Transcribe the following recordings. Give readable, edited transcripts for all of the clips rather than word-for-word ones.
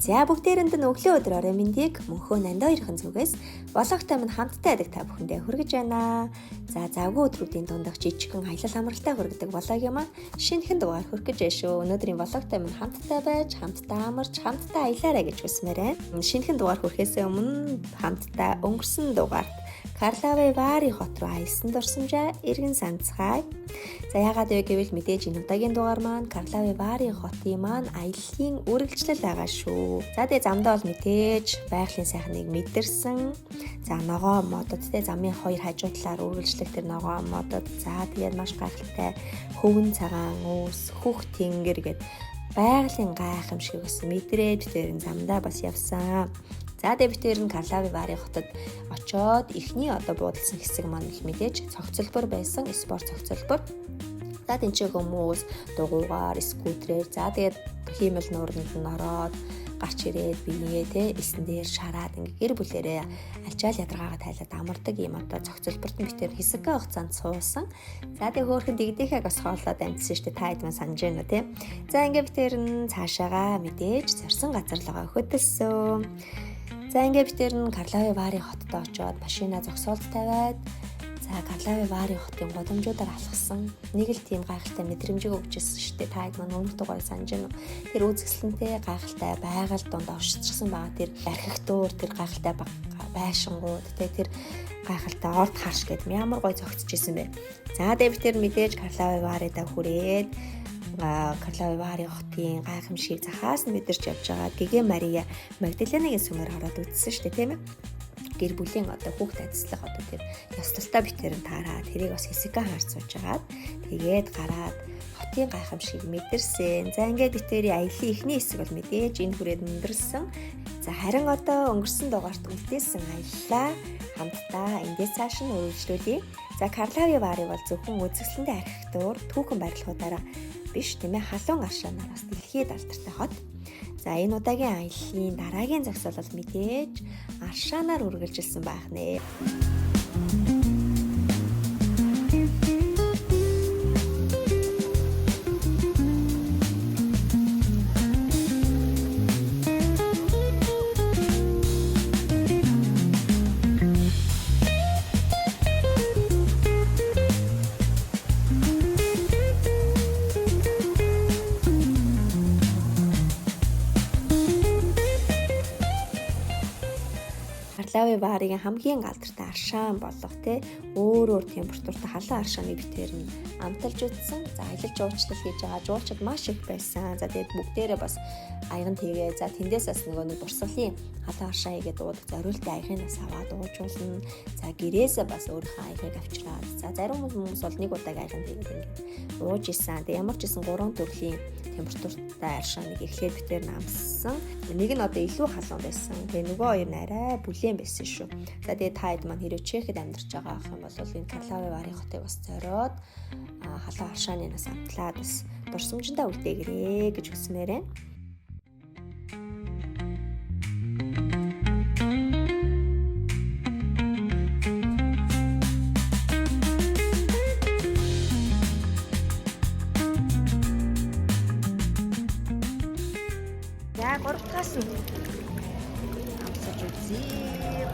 За бүгдээрэнд нь өглөө өдөр орой мэндийг мөнхөө нандаа хоёрын зүгээс болгохтой минь хамттай байдаг та бүхэндээ хүргэж байна. За завгүй өдрүүдийн дундах жижигхэн аялал амралтай хүргэдэг вологийн маань шинэхэн дугаар хүргэж байна шүү. Өнөөдрийн вологтой минь хамттай байж, хамтдаа амарч, хамтдаа аялаарай гэж хүсмээр байна. Шинэхэн дугаар хүрэхээс өмнө хамтдаа өнгөрсөн дугаарт Карлаве Вари хот руу аялсан дурсамжаа эргэн санацгаая. За яагаад вэ гэвэл мэдээж энэ удаагийн дугаар маань Карлаве Вари хотын маань аяллаа үргэлжлэл байгаа шүү. За тэгээ замдаа бол мэдээж байгалийн сайхныг мэдэрсэн. За ногоо модод тэ замын хоёр хажуу талаар үргэлжлэх тэр ногоо модод за тэгээд маш гайхалтай хөвөн цагаан өөс, хөх тэнгэр гэд байгалийн гайхамшиг ус мэдрээд тэр замдаа бас явсан. За дэвтэр нь Карлаве Вари хотод очоод эхний одоо буудалсан хэсэг маань мэдээж цогцлбор байсан, спорт цогцлбор. За тэнцээ хүмүүс дугуйгаар, скутерээр за тэгээд хиймэл нууранд нь ороод гарч ирээд биеэ тэ эсэн дээр шараад ингээ гэр бүлэрээ альчаал ядаргаагаа тайлаад амардаг юм одоо цогцлборт нь битэр хэсэгэн хугацаанд суусан. За тэгээд хөөхөн дэгдэхийг бас хооллоод амжсан шүү дээ. Та хэд маань санаж байна уу тэ. За ингээ битэр нь цаашаага мэдээж зорсон газар л байгаа хөдөлсөн. За ингээ битэр нь Карлаве Вари хотод очоод машина зогсоолд тавиад за Карлаве Вари хотын гудамжуудаар алхсан нэг л тийм гайхалтай мэдрэмжийг өгчээсэн шүү дээ. Та хэд маань өмнөх дугаар санаж байна уу? Тэр үзэсгэлэнтэй гайхалтай байгаль донд оршчихсан байгаа тэр архитектур, тэр гайхалтай байшингууд, тэр гайхалтай орд харш гэдэг ямар гоё зогцчихсэн бэ. За тэгээд битэр мэдээж Карлаве Варидаа хүрээд Карлаве Вари хотын гайхамшиг захаас нь мэдэрч явж байгаа Гэгэ Мария Магдаленагийн сүмээр хараад үзсэн шүү дээ, тийм ээ. Гэр бүлийн одоо хүүхд айцлах одоо тэр ёслолтой битэрэн таараад тэрийг бас хэсэгэн харж сууж агаад тэгээд гараад хотын гайхамшиг мэдэрсэн. За ингээд битэрийн аяллаа эхний хэсэг бол мэдээж энэ хүрээд өндөрлсөн. За харин одоо өнгөрсөн дугаарт үлдээсэн аяллаа хамтдаа эндээс цааш нь үргэлжлүүлье. За Карлаве Вари бол зөвхөн үзэсгэлэнтэй архитектур, түүхэн барилгуудаараа биш тийм ээ, халуун аршаанаар бас дэлхийд алдартай хот. За энэ удаагийн аяллаа дараагийн зогсоол бол мэдээж аршаанаар үргэлжилсэн байх нэ. Карлаве Варигийн хамгийн алдартай аршаан болох те өөр температуртай халуун аршааны битээр нь амталж үзсэн. За аялал жуулчлал хийж байгаа жуулчид маш их байсан. За тэгээд бүгдээрээ бас аяган тэгээ. За тэндээс бас нөгөө нэг дурсгалын халуун аршаа хийгээд уудаг зориултын аягнаас аваад уужуулна. За гэрээсээ бас өөрийнхөө аягыг авчираад. За зарим хүмүүс бол нэг удаа аяган тэгээд ингээд ууж исэн. Тэгээд ямар ч гэсэн 3 төрлийн температуртай аршааныг эхлээд битээр нь амссан. Нэг нь одоо илүү халуун байсан. Тэгээд нөгөө хоёр нь арай бүлээн байсан шүү. За тэгээд та хэд маань хэрэв Чехэд амьдарч байгаа ах юм бол энэ Карлаве Вари хотыг бас зориод халуун аршаанаас амтлаад бас дурсамжиндаа үлдээгээрэй гэж хүсмээр байна. За 3-аас нь амсаж үзье.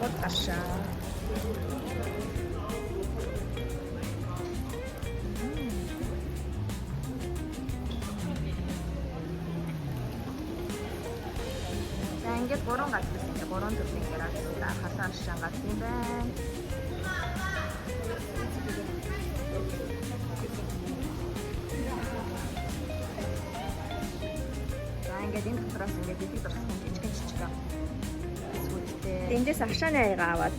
3 аршаа. За ингээд 3 газраас ингээд 3 төрлийн градусаар халуун аршаа гад юм байна. За ингээд энэ дотроос ингээд бидний дурсан жижиг эндээс аршааны аяга аваад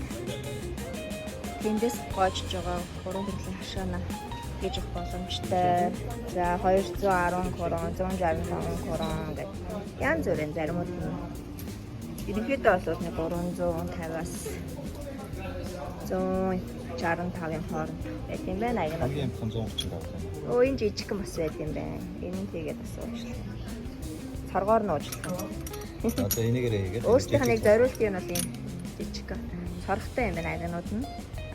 тэндээс гоожж байгаа 3 төрлийн аршаана гэж их боломжтой. За 213, 165 гэх янз бүрийн заримуд нь ерөнхийдөө бол 350-аас 165-ын хооронд байт юм байна. Аяга нь 130 байна. Оо энэ жижигхэн бас байт юм байна. Энэ тэгээд бас уучлаа. Цоргоор нь уучлаа. Одоо энийгээрээ хийгээд өөрсдийнх нь зориулт юм бол юм жижиг цорхтой юм байна аягнууд нь.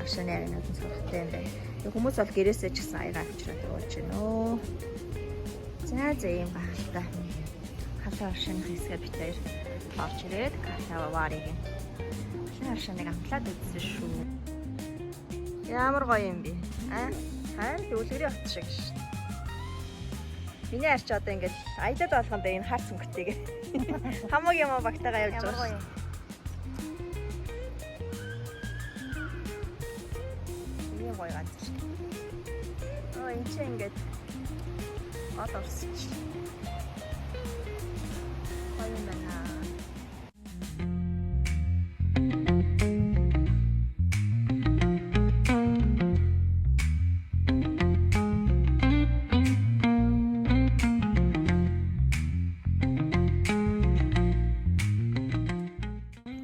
Аршааны аягнууд нь цорхтой юм байна. Хүмүүс бол гэрээсээ ч гэсэн аяга авчираад ууж байна. За ийм гахалтай халуун оршин хэсгээ бид хоёр орж ирээд Карлава варыг халуун оршиныг амтлаад үзсэн шүү. Ямар гоё юм бэ? Харин үлгэрийн хот шиг шүү. Миний арч одоо ингээд аялаад болгонд энэ хар цүнхтэйгээ хамаагийн юм багтаага явж байгаа. Ийм гоё газар. Энэ чинь ингээд од орсч. Гоё юм байна.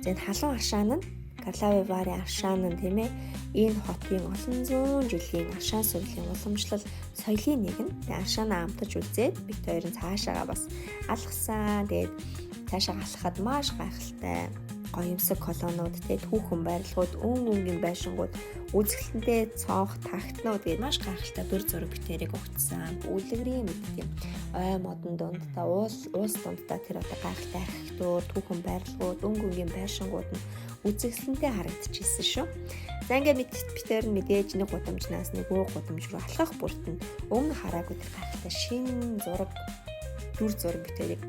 Зэн халуун аршаан нь Карлавы варын аршаан нь тийм ээ. Энэ хотын олон зуун жилийн аршаан сувлын уламжлал соёлын нэг нь. Тэгээ аршаанаа амтаж үзээд бид хоёр нь цаашаага бас алгасан. Тэгээд цаашаа алхахад маш гайхалтай гоёмсог колоннууд, тэгээд түүхэн байрлагууд, өнгийн байшингууд, үзэсгэлэнтэй цонх тагтнууд тэгээд маш гайхалтай дүр зураг битэрийг өгсөн. Үлгэрийн мэд тийм ой модон дунд та уус дунд та тэр одоо гайхалтай архитектур, түүхэн байрлагууд, өнгийн байшингууд нь үзэсгэлэнтэй харагдчихсэн шүү. За ингээд битэр нь мэдээж нэг гудамжнаас нөгөө гудамж руу алхах бүрт нь өмнө хараагүй тэр гайхалтай шин зураг дүр зураг битэрийг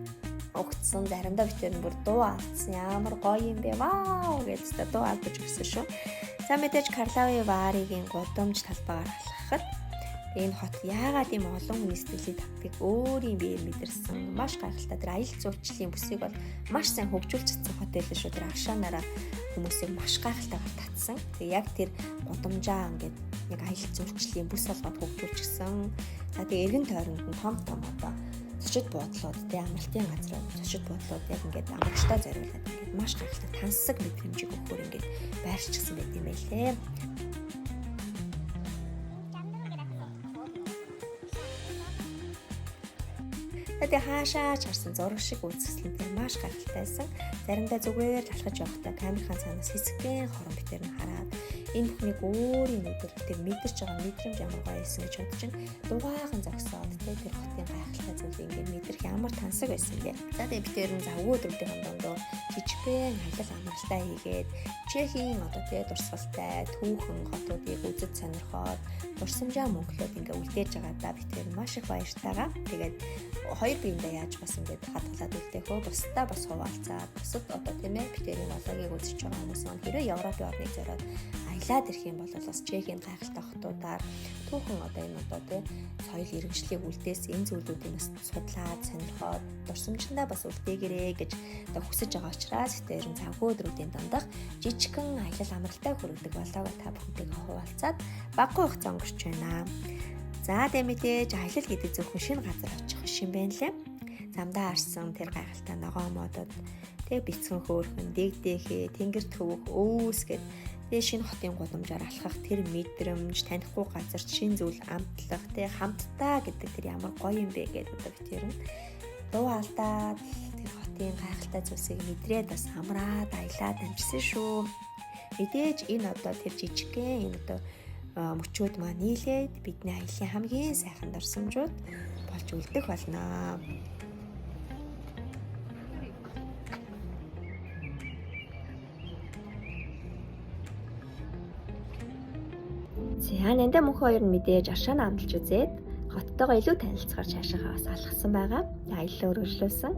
огцсон. Заримдаа битэр нь бүр дуу алдсан. Ямар гоё юм бэ? Вау гэж дуу алдаж өгсөн шүү. За мэдээж Карлавы варыгийн гудамж талбайгаар алхахад энэ хот яагаад ийм олон хүний сэтгэлийг татдгийг өөрийн биеэр мэдэрсэн. Маш гайхалтай. Тэр аялал жуулчлалын бүсийг бол маш сайн хөгжүүлж чадсан хот байлаа шүү. Тэр аршаанаараа хүмүүсийг маш гайхалтайгаар татсан. Тэгээ яг тэр гудамжаа ингээд яг аялал жуулчлалын бүс болгоод хөгжүүлчихсэн. За тэгээ эргэн тойронд нь том одоо зочид буудлууд тий амралтын газрууд зочид буудлууд яг ингээд амрагчтай зориулаад ингээд маш гайхалтай тансаг мэдрэмжийг өгөхөөр ингээд байршчихсан байт юм байлээ. Тэгээд хаашаа чарсан зураг шиг үзэсгэлэнтэй маш гайхалтайсан. Заримдаа зүгээр л алхаж явахдаа камерын цаанаас хэсэгхэн хорон битэр нь хараад энэ бүхнийг өөрийн нүдээр мэдэрч байгаа мэдрэмж ямар гоё байсан гэж бодож байна. Дугаахан зогсоод тэр хотын гайхалтай зүйлийг ингээд мэдрэх ямар тансаг байсан бэ. За тэгээд битэр нь завгүй өдрүүдийн дондор жижигхэн аялал амралтаа хийгээд Чехийн одоо тэгээд дурсгалтай түүхэн хотуудыг үзэж сонирхоод дурсамжаа мөнгөлөд ингээд үлдээж байгаа да битэр маш их баяртайгаа. Тэгээд хоёр биендээ яаж бас ингээд хадгалаад үлдээх вэ? Бусдаа бас хуваалцаад бусад одоо тийм ээ битэрийн болгогийг үзэж байгаа хүмүүс маань хэрэв Европын орныг зориод аялаад ирэх юм бол бас Чехийн гайхалтай хотуудаар түүхэн одоо энэ одоо тийм соёл иргэншлийг үлдээс энэ зүйлүүдийг бас судлаад сонирхоод дурсамжиндаа бас үлдээгээрэй гэж одоо хүсэж байгаа учраас тэр завгүй өдрүүдийн дондох жижигхэн аялал амралтай хүргэдэг болоог та бүхэнтэйгээ хуваалцаад баггүй хугацаа өнгөрч байна. За тэгээ мэдээж аялал гэдэг зөвхөн шинэ газар очих биш юм байна лээ. Замдаа харсан тэр гайхалтай ногоон модод тэг бицгэн хөөрхөн дэгдэхээ тэнгэр төвөх өөс гэд тэг шинэ хотын гудамжаар алхах тэр мэдрэмж танихгүй газар шинэ зүйл амтлах тэг хамтдаа гэдэг тэр ямар гоё юм бэ гэдэг одоо битэр нь дуу алдаад тэр хотын гайхалтай зүйлсийг мэдрээд бас амраад аялаад амжсан шүү. Мэдээж энэ одоо тэр жижигхэн энэ одоо мөчүүд маань нийлээд бидний аялын хамгийн сайхан дурсамжууд болж үлдэх болно. За нандаа мөнх хоёр нь мэдээж аршаанаа амталж үзээд хоттойгоо илүү танилцахаар цаашаа бас алхсан байгаа. Аяллаа өргөжлүүлсэн.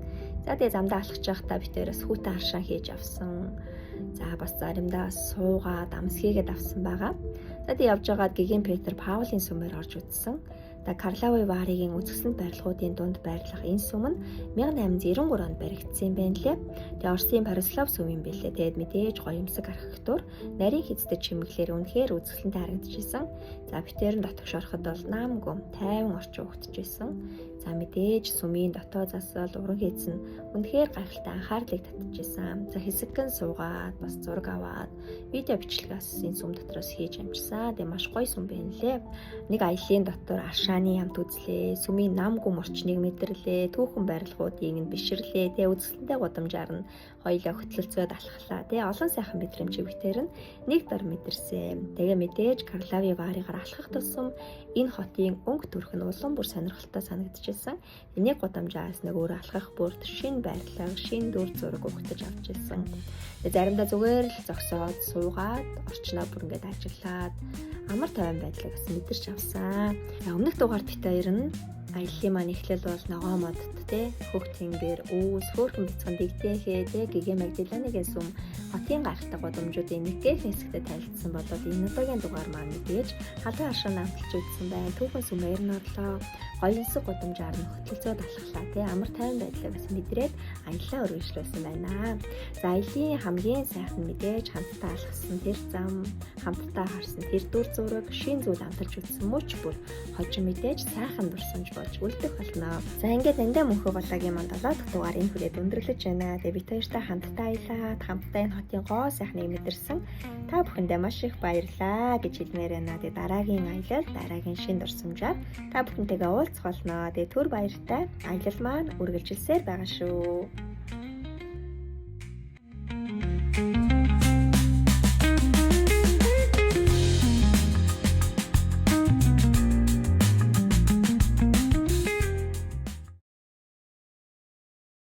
За тэгээ замдаа алхаж байхдаа битээрээс хүүтэн аршаан хийж авсан. За бас заримдаа суугаад амсхийгээд авсан байгаа. За тэгээ явж байгаад Гэгээн Петр Паулийн сүмээр орж үзсэн. Карлавы варыгийн үзэсгэлэнт барилгуудын дунд байрлах энэ сүм нь 1893 онд баригдсан юм байна лээ. Тэгээ Оросын Параслав сүм юм билээ. Тэгээд мэдээж гоёмсог архитектур, нарийн хэцдэг чимэглэлээр үнэхээр үзэсгэлэнтэй харагдчихсан. За битэрэн дотогш ороход бол нам гүм тайван орчин өгдөжсэн. За мэдээж сүмийн дотоод засал, уран хийц нь үнэхээр гайхалтай анхаарлыг татчихсан. За хэсэгхэн суугаад бас зураг аваад видео бичлэгээс энэ сүм дотроос хийж амжсан. Тэгээ маш гоё сүм байна лээ. Нэг аяллаа дотор аршааны хамт үзлээ. Сүмийн нам гүм орчныг мэдэрлээ. Түүхэн барилгуудыг нь бишрлээ. Тэгээ үзэсгэлэнтэй гудамжаар нь хоёулаа хөтлөлцөөд алхахлаа. Тэгээ олон сайхан мэдрэмжийг битэр нь нэг дор мэдэрсэн. Тэгээ мэдээж Карлавы варыгаар алхах тусам энэ хотын өнгө төрх нь улам бүр сонирхолтой санагдчихсан. Энийг гудамжаас нэг өөр алхах бүрт шинэ байрлал, шинэ дүр зураг өгтөж авч ирсэн. Заримдаа зүгээр л зогсоод суугаад орчноо бүр ингээд ажиллаад амар тайван байдлыг бас мэдэрч авсан. Өмнөх дугаарт бит хоёр нь аяллаа маань эхлэл бол ногоо модд те хөх тэнгэр үүс хөөрхөн бяцхан дэгдээхээ те гэгээ Магдалины сүм хотын гарахтай гудамжуудын нэгэн хэсэгтээ танилцсан болоод энэ удаагийн дугаар маань мэдээж халуун аршаа намталж үзсэн байна. Түүхэн сүмээр нь орлоо гоёнсог гудамжаар нь хөтөлцөөд алхлаа те амар тайван байдлаа бас мэдрээд аяллаа үргэлжлүүлсэн байна. За аяллаа хамгийн сайхан мэдээж хамтдаа алхсан тэр зам, хамтдаа харсан тэр дүр зураг, шин зүйл амталж үзсэн мөч бүр хожим мэдээж сайхан дурсамж болж үлдэх болно. За ингээд эндээ мөнхөө болоогийн манд 7 дахь дугаар энэ хүрээд өндөрлөж байна. Тэгээ бид хоёртай хамтдаа аялаад хамтдаа энэ хотын гоо сайхныг мэдэрсэн. Та бүхэндээ маш их баярлалаа гэж хэлмээр байна. Тэгээ дараагийн аялал, дараагийн шин дурсамжаар та бүхэнтэйгээ уулзах болно. Тэгээ түр баяртай аялал маань үргэлжилсээр байгаа шүү.